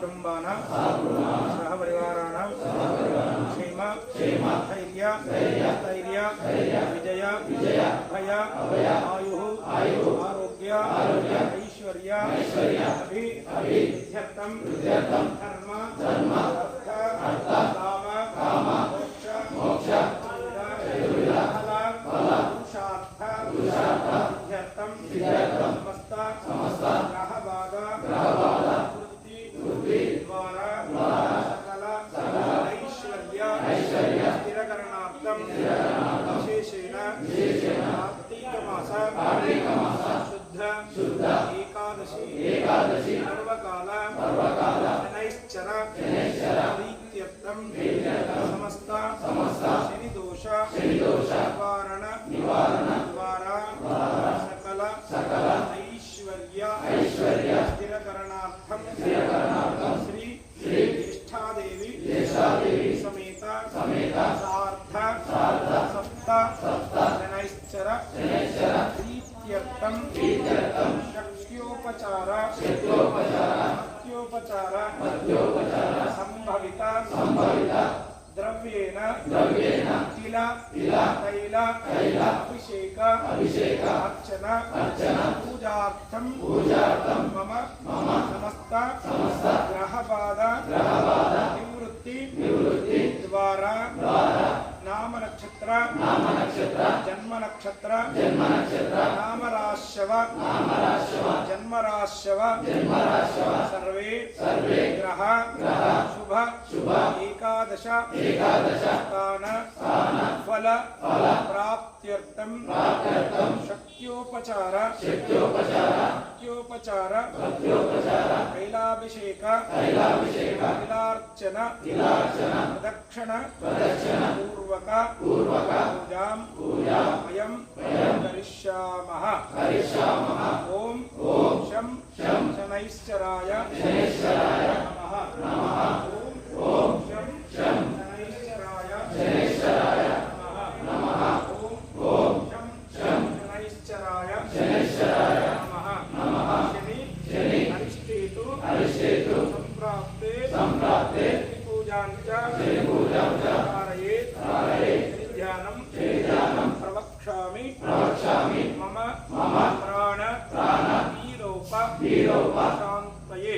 कुटुंबानां सहपरिवाराणां क्षेम धैर्य विजय अभय आयुः आरोग्य ऐश्वर्य अभिवृद्ध्यर्थं धर्म अर्थ काम मोक्ष समस्त ग्रहबाधा वृद्धि द्वारा सकल ऐश्वर्य स्थिरकरणार्थं विशेषेण कार्तिक मास शुद्ध एकादशी पर्वकाल शनैश्चर प्रीत्यर्थं समस्त शनिदोष निवारण द्वारा सकल ऐश्वर्य स्थिरकरणार्थं श्री ज्येष्ठादेवी समेत सप्त शनैश्चर प्रीत्यर्थं शक्त्योपचार संभवित द्रव्येण तिल तैल अभिषेक अर्चना पूजार्थं मम समस्त ग्रहबाधा निवृत्ति द्वारा नाम नक्षत्र जन्म नक्षत्र नामराशव जन्मराशव सर्वे ग्रह शुभ एकादश स्थान फल प्राप्त्यर्थं शक्त्योपचार कैलाभिषेक तिलार्चन प्रदक्षिण पूर्वक पूजां वयं करिष्यामः। ओम शं शनैश्चराय नमः। ओम शं शनैश्चराय नमः। ओम शं शनैश्चराय नमः। शनि अरिष्टेतु संप्राप्ते पूजां च कारयेत् ध्यानं प्रवक्ष्यामि मम प्राण वीरोप शान्तये।